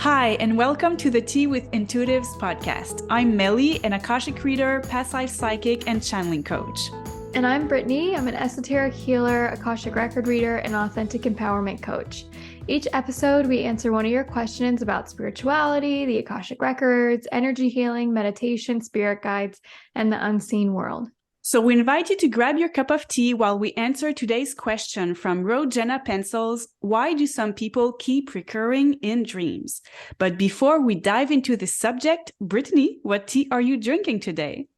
Hi, and welcome to the Tea with Intuitives podcast. I'm Meli, an Akashic reader, past life psychic, and channeling coach. And I'm Brittany. I'm an esoteric healer, Akashic record reader, and authentic empowerment coach. Each episode, we answer one of your questions about spirituality, the Akashic records, energy healing, meditation, spirit guides, and the unseen world. So we invite you to grab your cup of tea while we answer today's question from Jenna Pencils. Why do some people keep recurring in dreams? But before we dive into this subject, Brittany, what tea are you drinking today?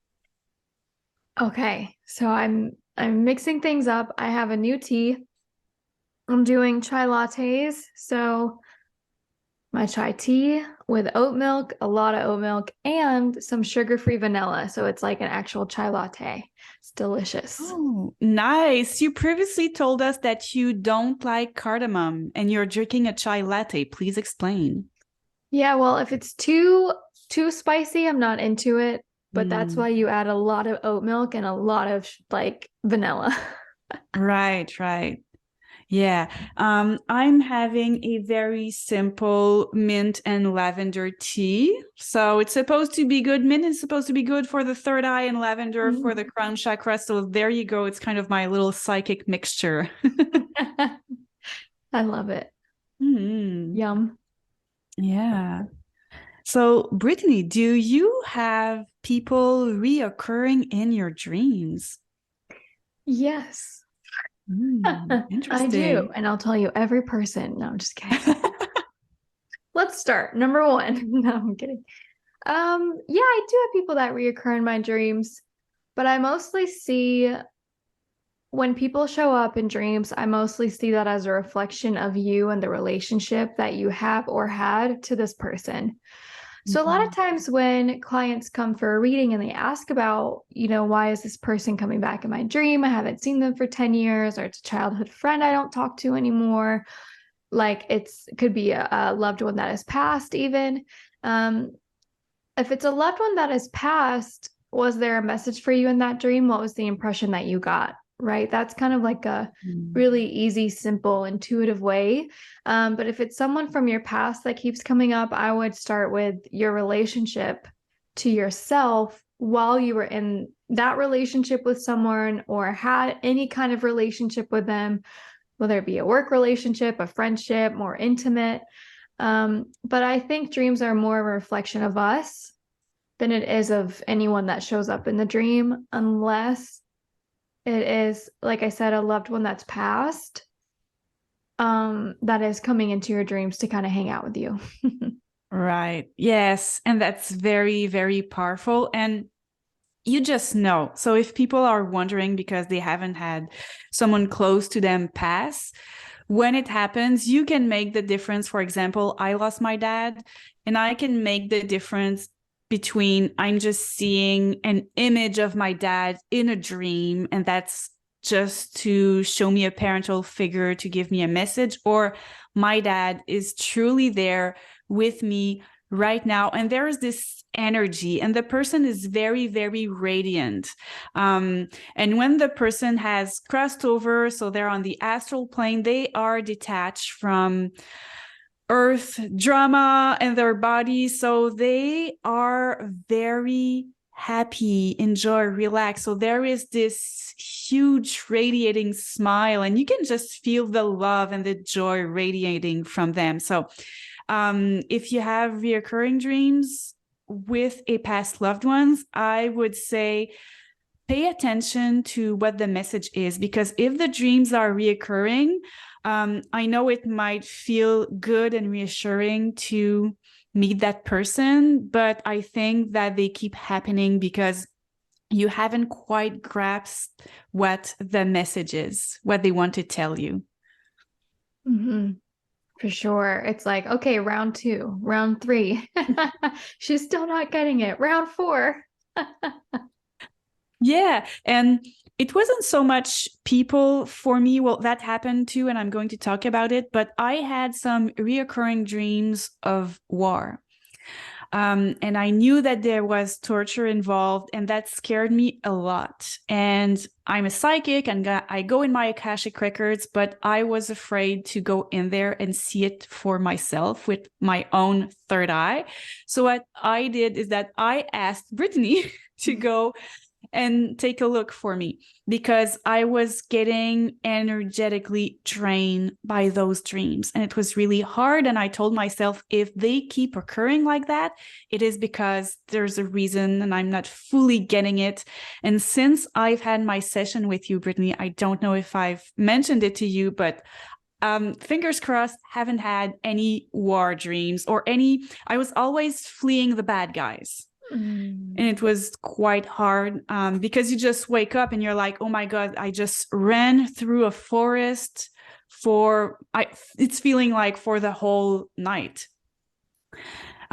Okay, so I'm mixing things up. I have a new tea. I'm doing chai lattes. So my chai tea with oat milk, a lot of oat milk, and some sugar-free vanilla. So it's like an actual chai latte. It's delicious. Oh, nice. You previously told us that you don't like cardamom and you're drinking a chai latte. Please explain. Yeah, well, if it's too spicy, I'm not into it. But that's why you add a lot of oat milk and a lot of like vanilla. Right. Yeah. I'm having a very simple mint and lavender tea. So it's supposed to be good. Mint is supposed to be good for the third eye and lavender for the crown chakra. So there you go. It's kind of my little psychic mixture. I love it. Yum. Yeah. So, Brittany, do you have people reoccurring in your dreams? Yes. Interesting. I do. And I'll tell you every person. No, I'm just kidding. Let's start. Number one. No, I'm kidding. Yeah, I do have people that reoccur in my dreams, but I mostly see when people show up in dreams, I mostly see that as a reflection of you and the relationship that you have or had to this person. So a lot of times when clients come for a reading and they ask about, why is this person coming back in my dream? I haven't seen them for 10 years, or it's a childhood friend I don't talk to anymore. Like it could be a loved one that has passed even. If it's a loved one that has passed, was there a message for you in that dream? What was the impression that you got? Right? That's kind of like a really easy, simple, intuitive way. But if it's someone from your past that keeps coming up, I would start with your relationship to yourself while you were in that relationship with someone or had any kind of relationship with them, whether it be a work relationship, a friendship, more intimate. But I think dreams are more of a reflection of us than it is of anyone that shows up in the dream, unless it is, like I said, a loved one that's passed, that is coming into your dreams to kind of hang out with you. Right. Yes. And that's very, very powerful. And you just know. So if people are wondering because they haven't had someone close to them pass, when it happens, you can make the difference. For example, I lost my dad, and I can make the difference between I'm just seeing an image of my dad in a dream, and that's just to show me a parental figure to give me a message, or my dad is truly there with me right now, and there is this energy, and the person is very, very radiant. And when the person has crossed over, so they're on the astral plane, they are detached from earth drama and their body, so they are very happy, enjoy, relax. So there is this huge radiating smile, and you can just feel the love and the joy radiating from them. So if you have reoccurring dreams with a past loved ones, I would say pay attention to what the message is, because if the dreams are reoccurring, I know it might feel good and reassuring to meet that person, but I think that they keep happening because you haven't quite grasped what the message is, what they want to tell you. For sure. It's like, okay, round 2, round 3. She's still not getting it. Round 4. Yeah. And it wasn't so much people for me. Well, that happened too, and I'm going to talk about it. But I had some reoccurring dreams of war. And I knew that there was torture involved, and that scared me a lot. And I'm a psychic and I go in my Akashic records, but I was afraid to go in there and see it for myself with my own third eye. So what I did is that I asked Brittany to go and take a look for me, because I was getting energetically drained by those dreams. And it was really hard. And I told myself, if they keep occurring like that, it is because there's a reason and I'm not fully getting it. And since I've had my session with you, Brittany, I don't know if I've mentioned it to you, but fingers crossed, haven't had any war dreams or any, I was always fleeing the bad guys. And it was quite hard because you just wake up and you're like, oh my God, I just ran through a forest it's feeling like for the whole night.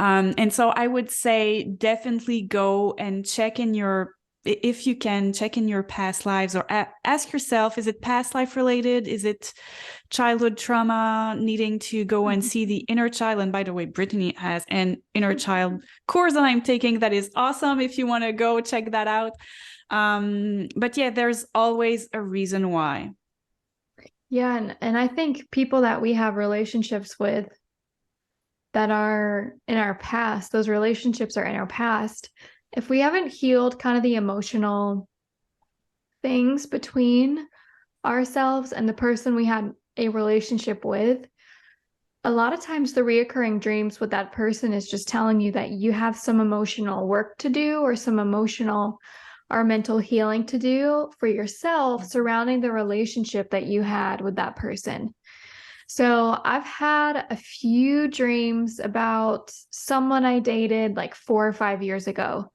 And so I would say definitely go and check in if you can, check in your past lives, or ask yourself, is it past life related? Is it childhood trauma, needing to go and see the inner child? And by the way, Brittany has an inner child course that I'm taking that is awesome if you want to go check that out. But yeah, there's always a reason why. Yeah, and I think people that we have relationships with that are in our past, those relationships are in our past. If we haven't healed kind of the emotional things between ourselves and the person we had a relationship with, a lot of times the reoccurring dreams with that person is just telling you that you have some emotional work to do, or some emotional or mental healing to do for yourself surrounding the relationship that you had with that person. So I've had a few dreams about someone I dated like 4 or 5 years ago.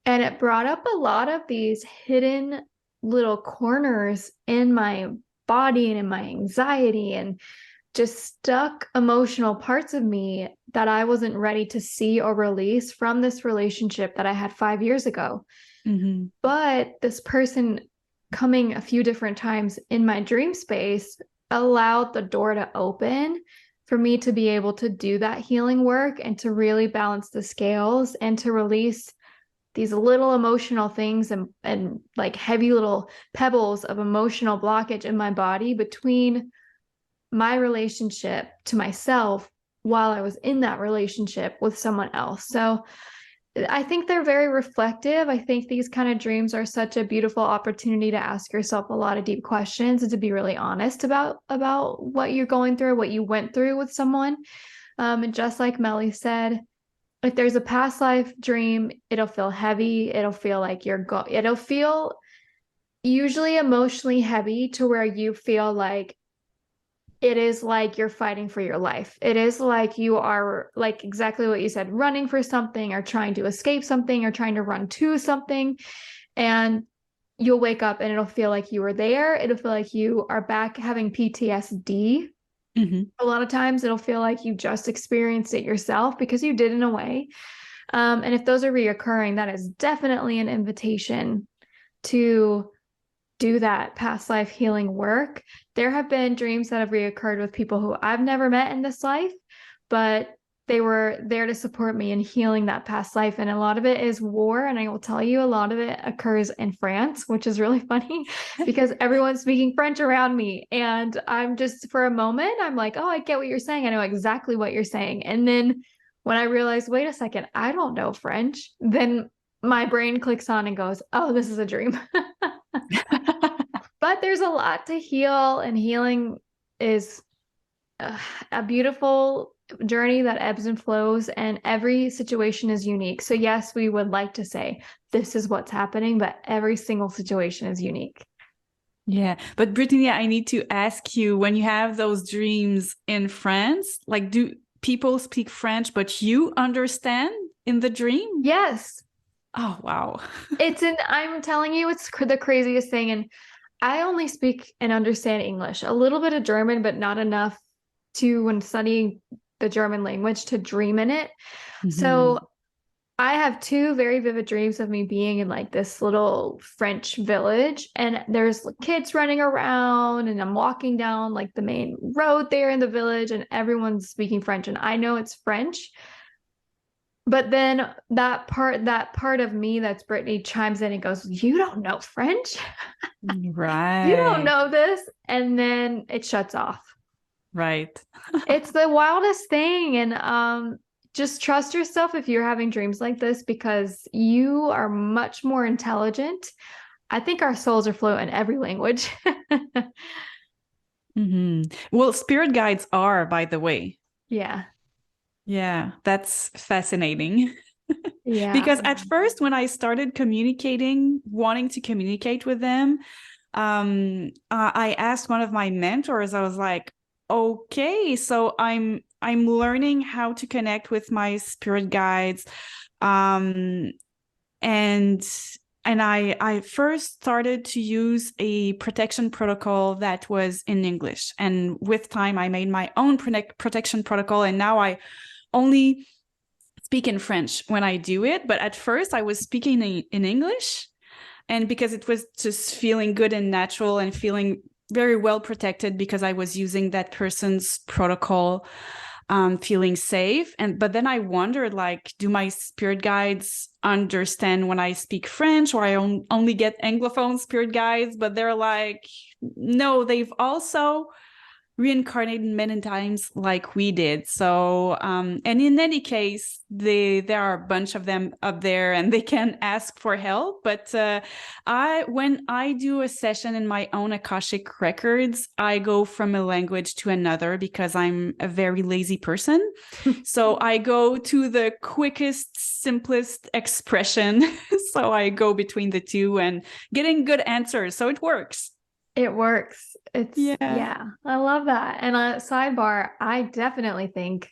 And it brought up a lot of these hidden little corners in my body and in my anxiety, and just stuck emotional parts of me that I wasn't ready to see or release from this relationship that I had 5 years ago. Mm-hmm. But this person coming a few different times in my dream space allowed the door to open for me to be able to do that healing work and to really balance the scales and to release these little emotional things and like heavy little pebbles of emotional blockage in my body between my relationship to myself while I was in that relationship with someone else. So I think they're very reflective. I think these kind of dreams are such a beautiful opportunity to ask yourself a lot of deep questions and to be really honest about what you're going through, what you went through with someone. And just like Meli said, if there's a past life dream, it'll feel heavy. It'll feel like it'll feel usually emotionally heavy to where you feel like it is like you're fighting for your life. It is like you are, like exactly what you said, running for something or trying to escape something or trying to run to something. And you'll wake up and it'll feel like you were there. It'll feel like you are back having PTSD. Mm-hmm. A lot of times it'll feel like you just experienced it yourself because you did in a way. And if those are reoccurring, that is definitely an invitation to do that past life healing work. There have been dreams that have reoccurred with people who I've never met in this life, but they were there to support me in healing that past life. And a lot of it is war. And I will tell you, a lot of it occurs in France, which is really funny because everyone's speaking French around me. And I'm just, for a moment, I'm like, oh, I get what you're saying. I know exactly what you're saying. And then when I realized, wait a second, I don't know French, then my brain clicks on and goes, oh, this is a dream. But there's a lot to heal, and healing is a beautiful journey that ebbs and flows, and every situation is unique. So yes, we would like to say this is what's happening, but every single situation is unique. Yeah. But Brittany, I need to ask you, when you have those dreams in France, like, do people speak French, but you understand in the dream? Yes. Oh, wow. I'm telling you, it's the craziest thing. And I only speak and understand English, a little bit of German, but not enough to, when studying the German language, to dream in it. Mm-hmm. So I have 2 very vivid dreams of me being in like this little French village, and there's kids running around, and I'm walking down like the main road there in the village, and everyone's speaking French, and I know it's French, But then that part of me that's Brittany chimes in and goes, "You don't know French? You don't Right. know this." And then it shuts off. Right. It's the wildest thing. And just trust yourself if you're having dreams like this because you are much more intelligent. I think our souls are fluent in every language. Well, spirit guides are, by the way. Yeah. Yeah, that's fascinating. Yeah. Because at first, when I started communicating, wanting to communicate with them, I asked one of my mentors. I was like, "Okay, so I'm learning how to connect with my spirit guides, um, and I first started to use a protection protocol that was in English, and with time, I made my own protection protocol, and now I only speak in French when I do it. But at first, I was speaking in English. And because it was just feeling good and natural and feeling very well protected because I was using that person's protocol, feeling safe. But then I wondered, like, do my spirit guides understand when I speak French, or I only get Anglophone spirit guides? But they're like, no, they've also reincarnated many times like we did. So, and in any case, there are a bunch of them up there and they can ask for help. But when I do a session in my own Akashic records, I go from a language to another because I'm a very lazy person. So I go to the quickest, simplest expression. So I go between the two and getting good answers. So it works. It works. Yeah. Yeah, I love that. And a sidebar, I definitely think,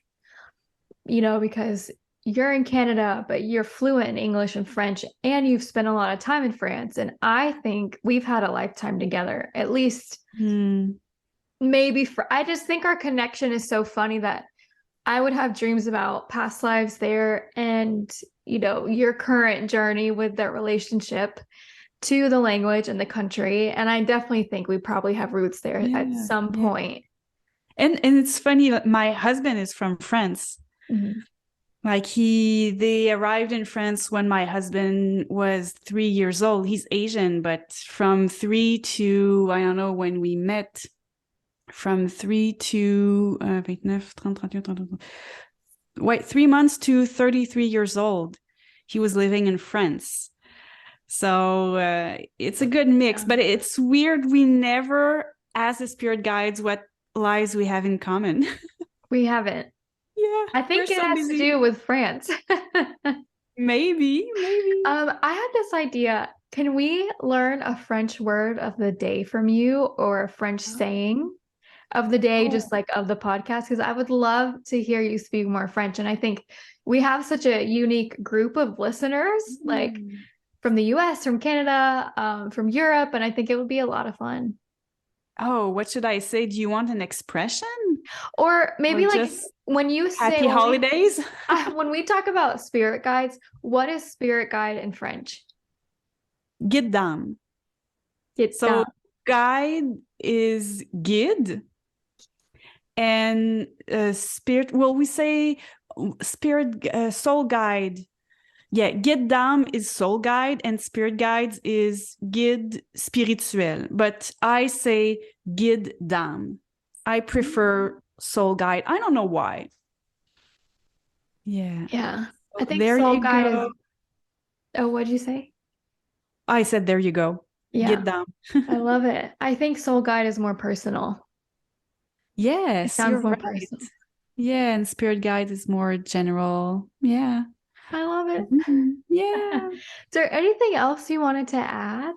because you're in Canada, but you're fluent in English and French, and you've spent a lot of time in France. And I think we've had a lifetime together, at least maybe I just think our connection is so funny that I would have dreams about past lives there and, your current journey with that relationship to the language and the country. And I definitely think we probably have roots there at Yeah. some Yeah. point. And it's funny that my husband is from France. Mhm. Like they arrived in France when my husband was 3 years old. He's Asian, but from 3 to, I don't know when we met, from 3 to 29, 30, 31, 32. Wait, 3 months to 33 years old. He was living in France. So it's a good mix, Yeah. but it's weird. We never ask the spirit guides what lives we have in common. We haven't. Yeah, I we're think it so has to busy. do with France. Maybe, maybe. I had this idea. Can we learn a French word of the day from you or a French saying of the day, Oh, just like of the podcast? Because I would love to hear you speak more French. And I think we have such a unique group of listeners, like mm. from the US, from Canada, from Europe. And I think it would be a lot of fun. Oh, what should I say? Do you want an expression Or or maybe like just when you say, happy holidays? when we talk about spirit guides, what is spirit guide in French? Guide d'âme. Get So done. guide is guide, and spirit. Well, we say spirit, soul guide. Yeah, guide d'âme is soul guide, and spirit guides is guide spirituel. But I say guide d'âme. I prefer soul guide. I don't know why. Yeah. Yeah. I So think there soul you guide is, go. oh, what'd you say? I said, there you go. Yeah, Guide d'âme. I love it. I think soul guide is more personal. It Yes, sounds you're more right. personal. Yeah, and spirit guide is more general. Yeah. I love it. Yeah. Is there anything else you wanted to add?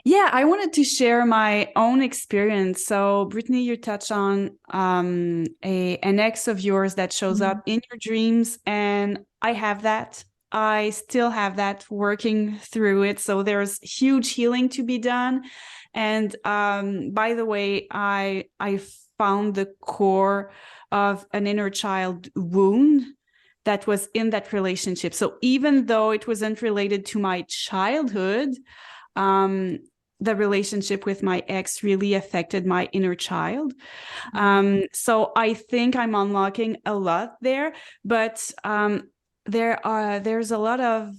Yeah, I wanted to share my own experience. So, Brittany, you touched on an ex of yours that shows Mhm. up in your dreams, and I have that. I still have that, working through it. So there's huge healing to be done. And by the way, I found the core of an inner child wound that was in that relationship. So even though it wasn't related to my childhood, um, the relationship with my ex really affected my inner child. So I think I'm unlocking a lot there, but there's a lot of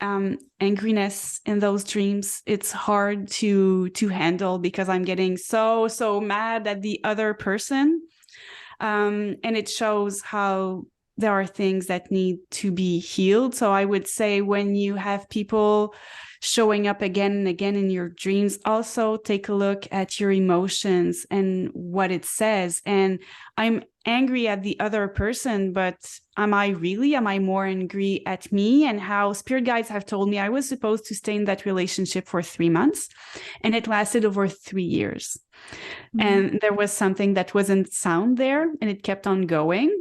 angriness in those dreams. It's hard to handle because I'm getting so mad at the other person, and it shows how there are things that need to be healed. So I would say when you have people showing up again and again in your dreams, also take a look at your emotions and what it says. And I'm angry at the other person, but am I more angry at me? And how spirit guides have told me I was supposed to stay in that relationship for 3 months, and it lasted over 3 years. Mm-hmm. And there was something that wasn't sound there, and it kept on going.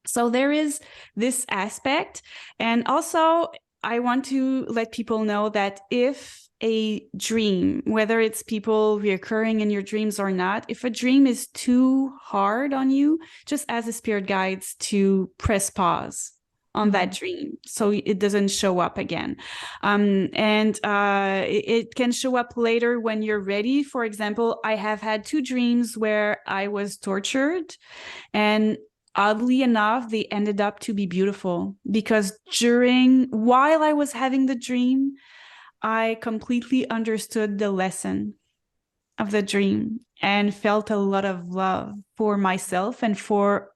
So there is this aspect. And also, I want to let people know that if a dream, whether it's people reoccurring in your dreams or not, if a dream is too hard on you, just ask the spirit guides to press pause on that dream so it doesn't show up again. It can show up later when you're ready. For example, I have had 2 dreams where I was tortured, and oddly enough, they ended up to be beautiful because while I was having the dream, I completely understood the lesson of the dream and felt a lot of love for myself and for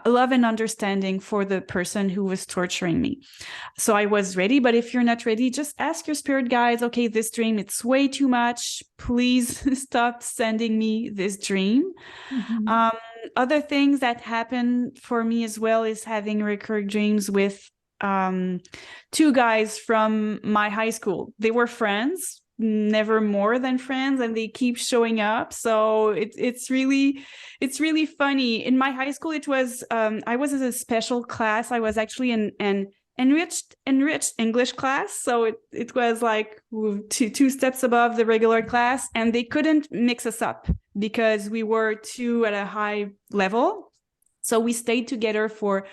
love and understanding for the person who was torturing me. So I was ready, but if you're not ready, just ask your spirit guides, okay, this dream, it's way too much. Please stop sending me this dream. Mm-hmm. Other things that happen for me as well is having recurring dreams with 2 guys from my high school. They were friends, never more than friends, and they keep showing up. So it's really funny. In my high school, it was I was in a special class. I was actually in an enriched English class. So it was like 2 steps above the regular class, and they couldn't mix us up because we were 2 at a high level. So we stayed together for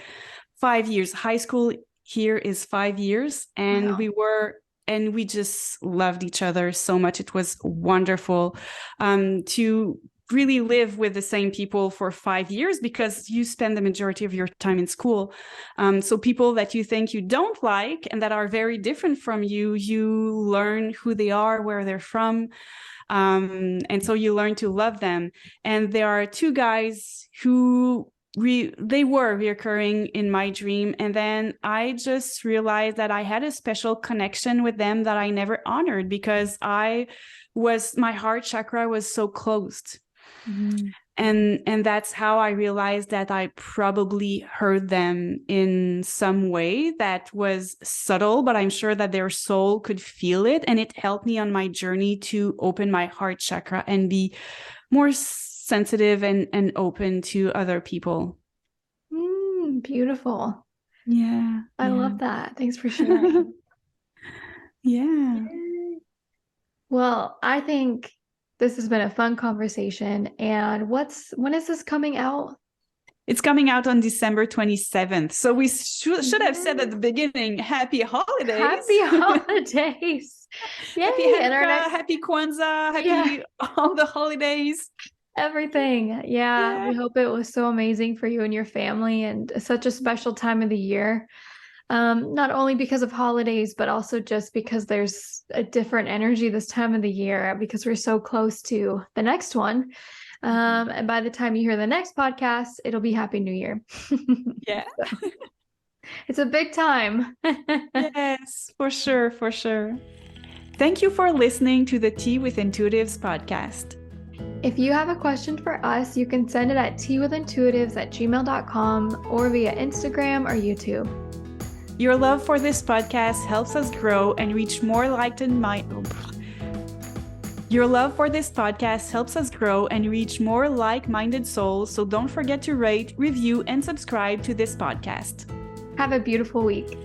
5 years. High school here is 5 years, and wow. We just loved each other so much. It was wonderful to really live with the same people for 5 years because you spend the majority of your time in school. So people that you think you don't like and that are very different from you, you learn who they are, where they're from. And so you learn to love them. And there are 2 guys who they were reoccurring in my dream. And then I just realized that I had a special connection with them that I never honored because my heart chakra was so closed. Mm-hmm. And that's how I realized that I probably hurt them in some way that was subtle, but I'm sure that their soul could feel it. And it helped me on my journey to open my heart chakra and be more sensitive and open to other people. Beautiful. Yeah. I love that. Thanks for sharing. Yeah. Well, I think this has been a fun conversation. And when is this coming out? It's coming out on December 27th. So we should have said at the beginning, happy holidays. Happy holidays. Yay. Happy Hanukkah, happy Kwanzaa, happy all the holidays. Everything. Yeah. We hope it was so amazing for you and your family and such a special time of the year. Not only because of holidays, but also just because there's a different energy this time of the year because we're so close to the next one. And by the time you hear the next podcast, it'll be Happy New Year. Yeah. So, it's a big time. Yes, for sure. For sure. Thank you for listening to the Tea with Intuitives podcast. If you have a question for us, you can send it at teawithintuitives@gmail.com or via Instagram or YouTube. Your love for this podcast helps us grow and reach more like-minded souls, so don't forget to rate, review, and subscribe to this podcast. Have a beautiful week.